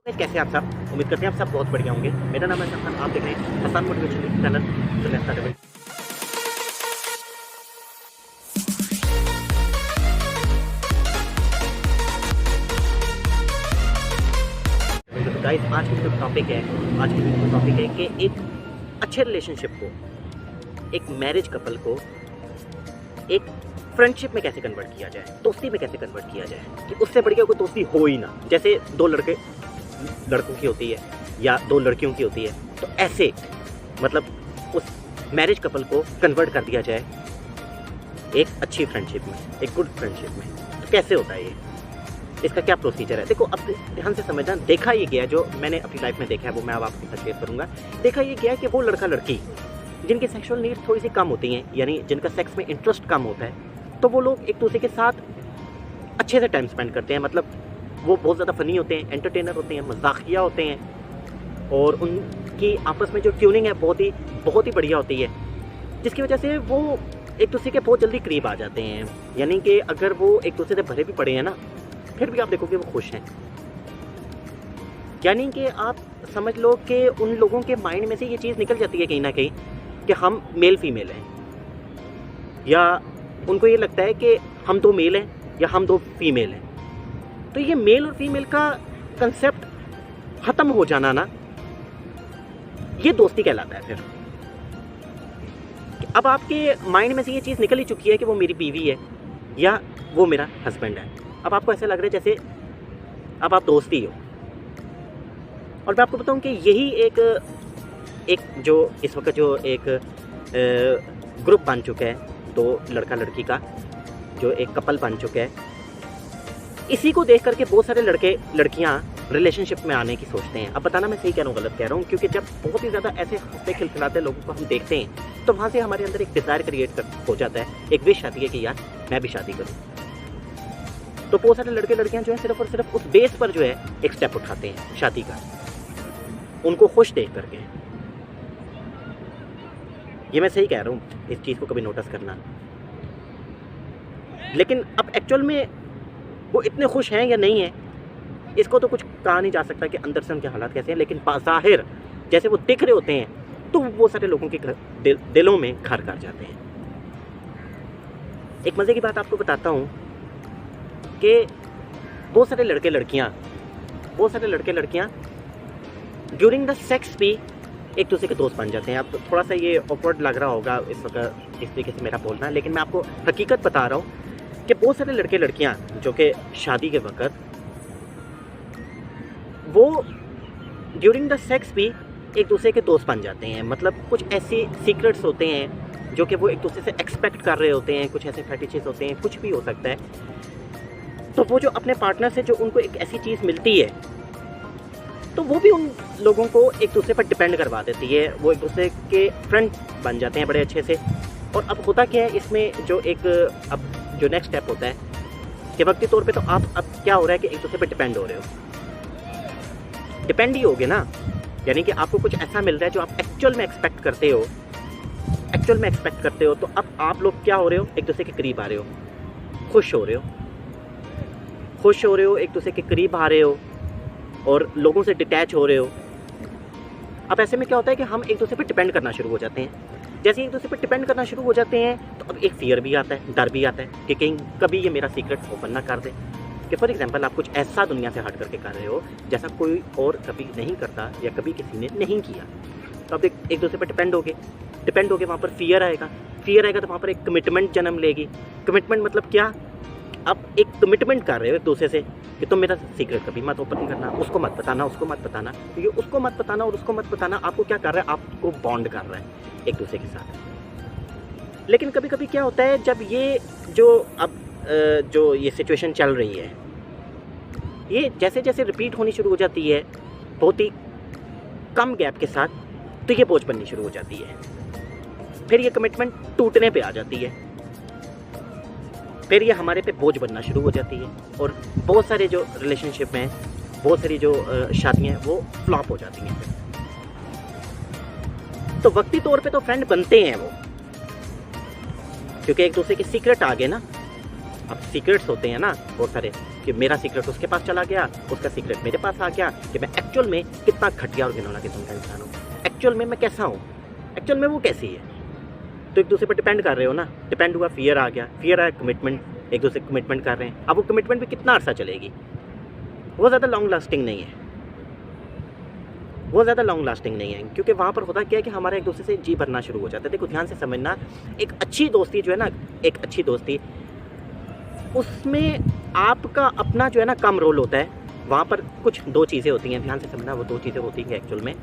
कैसे आप सब? उम्मीद करते हैं आप सब बहुत बढ़िया होंगे। मेरा नाम है हसन, आप देख रहे हैं हसन मोटिवेशन चैनल। चलिए स्टार्ट करें। तो गाइस आज की जो टॉपिक है कि एक अच्छे रिलेशनशिप को, एक मैरिज कपल को एक फ्रेंडशिप में कैसे कन्वर्ट किया जाए, दोस्ती में कैसे कन्वर्ट किया जाए कि उससे बढ़िया कोई दोस्ती हो ही ना। जैसे दो लड़कों की होती है या दो लड़कियों की होती है, तो ऐसे मतलब उस मैरिज कपल को कन्वर्ट कर दिया जाए एक अच्छी फ्रेंडशिप में, एक गुड फ्रेंडशिप में। तो कैसे होता है ये, इसका क्या प्रोसीजर है? देखो, अब ध्यान से समझना। देखा ये गया, जो मैंने अपनी लाइफ में देखा है वो मैं अब आपके साथ शेयर करूँगा। देखा ये गया कि वो लड़का लड़की जिनकी सेक्सुअल नीड थोड़ी सी कम होती हैं, यानी जिनका सेक्स में इंटरेस्ट कम होता है, तो वो लोग एक दूसरे के साथ अच्छे से टाइम स्पेंड करते हैं। मतलब वो बहुत ज़्यादा फ़नी होते हैं, एंटरटेनर होते हैं, मजाकिया होते हैं, और उनकी आपस में जो ट्यूनिंग है बहुत ही बढ़िया होती है, जिसकी वजह से वो एक दूसरे के बहुत जल्दी करीब आ जाते हैं। यानी कि अगर वो एक दूसरे से भरे भी पड़े हैं ना, फिर भी आप देखोगे वो खुश हैं। यानी कि आप समझ लो कि उन लोगों के माइंड में से ये चीज़ निकल जाती है कहीं ना कहीं कि हम मेल फीमेल हैं, या उनको ये लगता है कि हम दो मेल हैं या हम दो फीमेल हैं। तो ये मेल और फीमेल का कंसेप्ट ख़त्म हो जाना ना, ये दोस्ती कहलाता है। फिर अब आपके माइंड में से ये चीज़ निकल ही चुकी है कि वो मेरी बीवी है या वो मेरा हस्बैंड है। अब आपको ऐसा लग रहा है जैसे अब आप दोस्ती हो। और मैं आपको बताऊं कि यही एक जो इस वक्त जो एक ग्रुप बन चुका है, दो लड़का लड़की का जो एक कपल बन चुका है, इसी को देख करके बहुत सारे लड़के लड़कियां रिलेशनशिप में आने की सोचते हैं। अब बताना मैं सही कह रहा हूँ गलत कह रहा हूँ, क्योंकि जब बहुत ही ज़्यादा ऐसे हंसते खिलखिलाते लोगों को हम देखते हैं तो वहाँ से हमारे अंदर एक डिज़ायर क्रिएट हो जाता है, एक विश आती है कि यार मैं भी शादी करूँ। तो बहुत सारे लड़के लड़कियाँ जो है सिर्फ और सिर्फ उस बेस पर जो है एक स्टेप उठाते हैं शादी का, उनको खुश देख करके। ये मैं सही कह रहा हूँ, इस चीज़ को कभी नोटिस करना। लेकिन अब एक्चुअल में वो इतने खुश हैं या नहीं है, इसको तो कुछ कहा नहीं जा सकता कि अंदर से उनके हालात कैसे हैं। लेकिन बाज़ाहिर जैसे वो दिख रहे होते हैं तो वो सारे लोगों के दिलों में घर कर जाते हैं। एक मज़े की बात आपको बताता हूँ कि बहुत सारे लड़के लड़कियाँ ड्यूरिंग द सेक्स भी एक दूसरे के दोस्त बन जाते हैं। अब थोड़ा सा ये ऑकवर्ड लग रहा होगा इस वक्त इस तरीके से मेरा बोलना, लेकिन मैं आपको हकीकत बता रहा हूँ कि बहुत सारे लड़के लड़कियाँ जो कि शादी के वक्त वो ड्यूरिंग द सेक्स भी एक दूसरे के दोस्त बन जाते हैं। मतलब कुछ ऐसे सीक्रेट्स होते हैं जो कि वो एक दूसरे से एक्सपेक्ट कर रहे होते हैं, कुछ ऐसे फैटिशेस होते हैं, कुछ भी हो सकता है। तो वो जो अपने पार्टनर से जो उनको एक ऐसी चीज़ मिलती है, तो वो भी उन लोगों को एक दूसरे पर डिपेंड करवा देती है। वो एक दूसरे के फ्रेंड बन जाते हैं बड़े अच्छे से। और अब होता क्या है इसमें, जो एक अब जो नेक्स्ट स्टेप होता है कि वक्ती तौर पे तो आप अब क्या हो रहा है कि एक दूसरे पर डिपेंड हो रहे हो, डिपेंड ही होगे ना। यानी कि आपको कुछ ऐसा मिल रहा है जो आप एक्चुअल में एक्सपेक्ट करते हो, तो अब आप लोग क्या हो रहे हो, एक दूसरे के करीब आ रहे हो, खुश हो रहे हो, एक दूसरे के करीब आ रहे हो और लोगों से डिटैच हो रहे हो। अब ऐसे में क्या होता है कि हम एक दूसरे पर डिपेंड करना शुरू हो जाते हैं। जैसे एक दूसरे पर डिपेंड करना शुरू हो जाते हैं तो अब एक फियर भी आता है, डर भी आता है कि कहीं कभी ये मेरा सीक्रेट ओपन ना कर दे। कि फॉर एग्जांपल आप कुछ ऐसा दुनिया से हट करके कर रहे हो जैसा कोई और कभी नहीं करता या कभी किसी ने नहीं किया। तो अब एक दूसरे पर डिपेंड होगे, वहाँ पर फियर आएगा तो वहाँ पर एक कमिटमेंट जन्म लेगी। कमिटमेंट मतलब क्या, अब एक कमिटमेंट कर रहे हो एक दूसरे से कि तुम मेरा सीक्रेट कभी मत ओपन करना, उसको मत बताना, क्योंकि उसको मत बताना आपको क्या कर रहा है, आपको बॉन्ड कर रहा है एक दूसरे के साथ। लेकिन कभी कभी क्या होता है, जब ये जो ये सिचुएशन चल रही है, ये जैसे जैसे रिपीट होनी शुरू हो जाती है बहुत ही कम गैप के साथ, तो ये बोझ बननी शुरू हो जाती है। फिर ये कमिटमेंट टूटने पे आ जाती है, फिर ये हमारे पे बोझ बनना शुरू हो जाती है। और बहुत सारे जो रिलेशनशिप हैं, बहुत सारी जो शादियाँ हैं, वो फ्लॉप हो जाती हैं। तो वक्ती तौर पे तो फ्रेंड बनते हैं वो, क्योंकि एक दूसरे के सीक्रेट आ गए ना। अब सीक्रेट्स होते हैं ना बहुत सारे, कि मेरा सीक्रेट उसके पास चला गया, उसका सीक्रेट मेरे पास आ गया, कि मैं एक्चुअल में कितना घटिया और घिनौना किस्म का इंसान हूँ, एक्चुअल में मैं कैसा हूँ, एक्चुअल में वो कैसी है। तो एक दूसरे पर डिपेंड कर रहे हो ना, डिपेंड हुआ, फियर आ गया, फियर आया कमिटमेंट, एक दूसरे कमिटमेंट कर रहे हैं। अब वो कमिटमेंट भी कितना अर्सा चलेगी, वो ज़्यादा लॉन्ग लास्टिंग नहीं है, वो ज़्यादा लॉन्ग लास्टिंग नहीं है, क्योंकि वहाँ पर होता क्या है कि हमारा एक दूसरे से जी भरना शुरू हो जाता है। देखो ध्यान से समझना, एक अच्छी दोस्ती जो है ना, एक अच्छी दोस्ती, उसमें आपका अपना जो है ना कम रोल होता है। वहाँ पर कुछ दो चीज़ें होती हैं, ध्यान से समझना, वो दो चीज़ें होती हैं एक्चुअल में।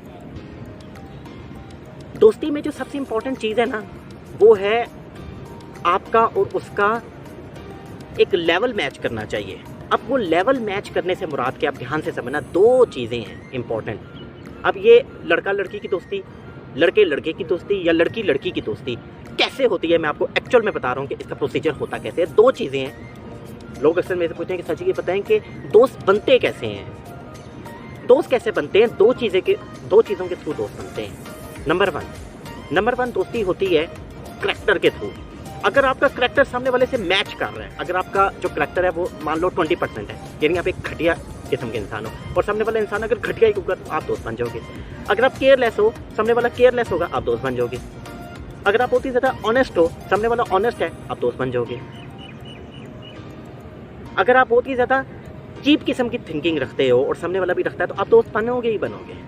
दोस्ती में जो सबसे इम्पोर्टेंट चीज़ है ना, वो है आपका और उसका एक लेवल मैच करना चाहिए। अब वो लेवल मैच करने से मुराद के, आप ध्यान से समझना, दो चीज़ें हैं इम्पॉर्टेंट। अब ये लड़का लड़की की दोस्ती, लड़के लड़के की दोस्ती या लड़की लड़की की दोस्ती कैसे होती है, मैं आपको एक्चुअल में बता रहा हूँ कि इसका प्रोसीजर होता कैसे है। दो चीज़ें हैं। लोग अक्सर मेरे से पूछते हैं कि सच ये बताएं कि दोस्त बनते कैसे हैं, दोस्त कैसे बनते हैं। दो चीज़ों के थ्रू दोस्त बनते हैं। नंबर वन दोस्ती होती है करैक्टर के थ्रू। अगर आपका करैक्टर सामने वाले से मैच कर रहा है, अगर आपका जो करैक्टर है वो मान लो 20% है, यानी आप एक घटिया किस्म के इंसान हो और सामने वाला इंसान अगर घटिया ही होगा तो आप दोस्त बन जाओगे। अगर आप केयरलेस हो, सामने वाला केयरलेस होगा, आप दोस्त बन जाओगे। अगर आप बहुत ही ज़्यादा ऑनेस्ट हो, सामने वाला ऑनेस्ट है, आप दोस्त बन जाओगे। अगर आप बहुत ही ज़्यादा चीप किस्म की थिंकिंग रखते हो और सामने वाला भी रखता है, तो आप दोस्त बनोगे ही बनोगे।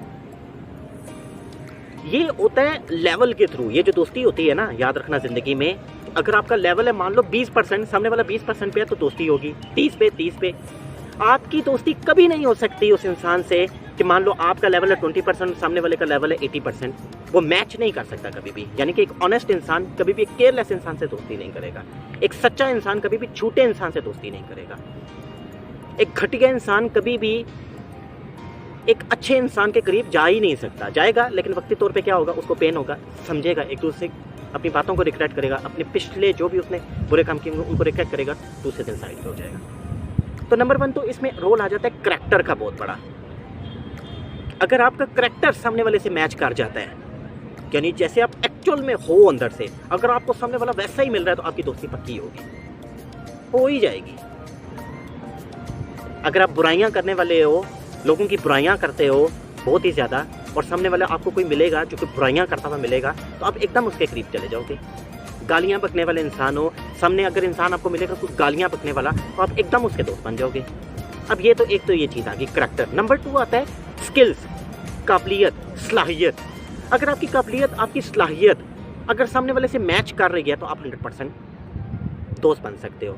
ये होता है लेवल के थ्रू। ये जो दोस्ती होती है ना, याद रखना ज़िंदगी में, अगर आपका लेवल है मान लो 20%, सामने वाला 20% पे है, तो दोस्ती होगी 30 पे। आपकी दोस्ती कभी नहीं हो सकती उस इंसान से कि मान लो आपका लेवल है 20%, सामने वाले का लेवल है 80%। वो मैच नहीं कर सकता कभी भी। यानी कि एक ऑनेस्ट इंसान कभी भी एक केयरलेस इंसान से दोस्ती नहीं करेगा। एक सच्चा इंसान कभी भी झूठे इंसान से दोस्ती नहीं करेगा। एक घटिया इंसान कभी भी एक अच्छे इंसान के करीब जा ही नहीं सकता। जाएगा लेकिन वक्ती तौर पे क्या होगा, उसको पेन होगा, समझेगा, एक दूसरे अपनी बातों को रिग्रेट करेगा, अपने पिछले जो भी उसने बुरे काम किए उनको रिग्रेट करेगा, दूसरे दिन साइड हो जाएगा। तो नंबर वन तो इसमें रोल आ जाता है करैक्टर का बहुत बड़ा। अगर आपका करैक्टर सामने वाले से मैच कर जाता है, यानी जैसे आप एक्चुअल में हो अंदर से, अगर आपको सामने वाला वैसा ही मिल रहा है, तो आपकी दोस्ती पक्की होगी, हो ही जाएगी। अगर आप बुराइयां करने वाले हो, लोगों की बुराइयां करते हो बहुत ही ज़्यादा, और सामने वाला आपको कोई मिलेगा जो कि बुराइयां करता हुआ मिलेगा, तो आप एकदम उसके करीब चले जाओगे। गालियां बकने वाले इंसान हो, सामने अगर इंसान आपको मिलेगा कुछ गालियां बकने वाला, तो आप एकदम उसके दोस्त बन जाओगे। अब ये तो एक तो ये चीज़ आ गई करैक्टर। नंबर 2 आता है स्किल्स, काबिलियत, सलाहियत। अगर आपकी काबिलियत, आपकी सलाहियत अगर सामने वाले से मैच कर रही है, तो आप 100% दोस्त बन सकते हो।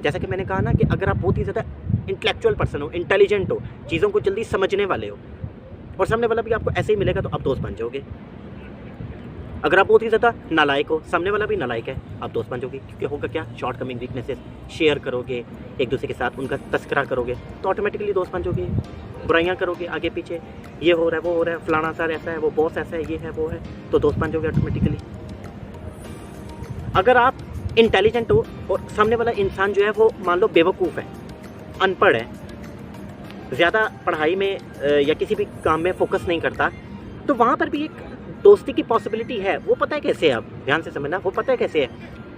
जैसा कि मैंने कहा ना कि अगर आप बहुत ही ज़्यादा इंटेलेक्चुअल पर्सन हो, इंटेलिजेंट हो, चीज़ों को जल्दी समझने वाले हो, और सामने वाला भी आपको ऐसे ही मिलेगा, तो आप दोस्त बन जाओगे। अगर आप बहुत ही ज़्यादा नालायक हो, सामने वाला भी नालायक है, आप दोस्त बन जाओगे। क्योंकि होगा क्या, शॉर्ट कमिंग वीकनेसेस शेयर करोगे, एक दूसरे के साथ उनका तस्करा करोगे, तो ऑटोमेटिकली दोस्त बन जाओगे। बुराइयां करोगे आगे पीछे, ये हो रहा है, वो हो रहा है, फलाना सर ऐसा है, वो बॉस ऐसा है, ये है, वो है, तो दोस्त बन जाओगे ऑटोमेटिकली। अगर आप इंटेलिजेंट हो और सामने वाला इंसान जो है वो मान लो बेवकूफ़ है, अनपढ़ है, ज़्यादा पढ़ाई में या किसी भी काम में फोकस नहीं करता, तो वहाँ पर भी एक दोस्ती की पॉसिबिलिटी है। वो पता है कैसे है, आप ध्यान से समझना, वो पता है कैसे है,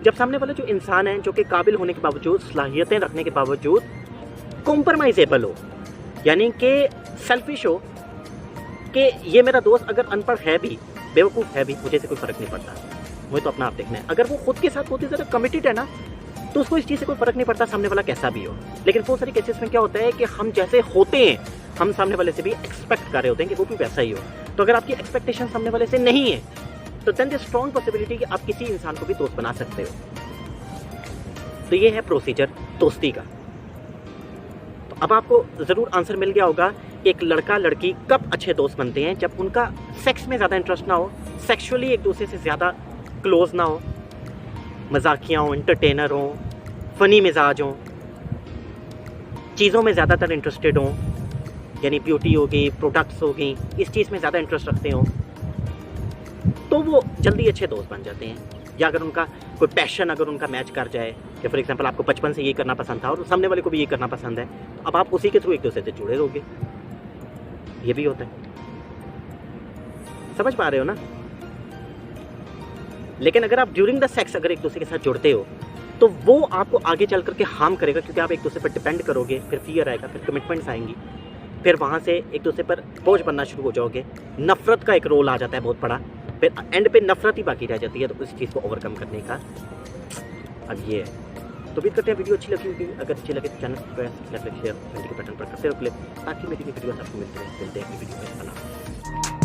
जब सामने वाला जो इंसान है, जो कि काबिल होने के बावजूद, सलाहियतें रखने के बावजूद कॉम्प्रोमाइजेबल हो, यानी कि सेल्फिश हो, कि ये मेरा दोस्त अगर अनपढ़ है भी, बेवकूफ़ है भी, मुझे से कोई फ़र्क नहीं पड़ता, मुझे तो अपना आप देखना है। अगर वो खुद के साथ बहुत ही ज़्यादा कमिटेड है ना, तो उसको इस चीज़ से कोई फ़र्क नहीं पड़ता सामने वाला कैसा भी हो। लेकिन बहुत सारे केसेस में क्या होता है कि हम जैसे होते हैं, हम सामने वाले से भी एक्सपेक्ट कर रहे होते हैं कि वो भी वैसा ही हो। तो अगर आपकी एक्सपेक्टेशन सामने वाले से नहीं है, तो देन द स्ट्रॉन्ग पॉसिबिलिटी कि आप किसी इंसान को भी दोस्त बना सकते हो। तो ये है प्रोसीजर दोस्ती का। तो अब आपको ज़रूर आंसर मिल गया होगा कि एक लड़का लड़की कब अच्छे दोस्त बनते हैं, जब उनका सेक्स में ज़्यादा इंटरेस्ट ना हो, सेक्सुअली एक दूसरे से ज़्यादा क्लोज ना हो, मजाकिया हो, एंटरटेनर हो, फ़नी मिजाज हो, चीज़ों में ज़्यादातर इंटरेस्टेड हो, यानी ब्यूटी हो गई, प्रोडक्ट्स हो गई, इस चीज़ में ज़्यादा इंटरेस्ट रखते हो, तो वो जल्दी अच्छे दोस्त बन जाते हैं। या अगर उनका कोई पैशन अगर उनका मैच कर जाए, कि फॉर एग्जांपल आपको बचपन से ये करना पसंद था और सामने वाले को भी ये करना पसंद है, तो अब आप उसी के थ्रू एक दूसरे से जुड़े रहोगे। ये भी होता है, समझ पा रहे हो ना। लेकिन अगर आप ड्यूरिंग द सेक्स अगर एक दूसरे के साथ जुड़ते हो, तो वो आपको आगे चल करके हार्म करेगा, क्योंकि आप एक दूसरे पर डिपेंड करोगे, फिर फियर आएगा, फिर कमिटमेंट्स आएंगी, फिर वहाँ से एक दूसरे पर बोझ बनना शुरू हो जाओगे। नफ़रत का एक रोल आ जाता है बहुत बड़ा, फिर एंड पे नफ़रत ही बाकी रह जाती है। तो उस चीज़ को ओवरकम करने का अब ये है। तो उम्मीद करते हैं वीडियो अच्छी लगी होगी। अगर अच्छी लगे तो चैनल सब्सक्राइब, लाइक, शेयर, घंटी के बटन पर करते रहो क्लिक, ताकि मेरी वीडियो आपको मिलते हैं अगली वीडियो में।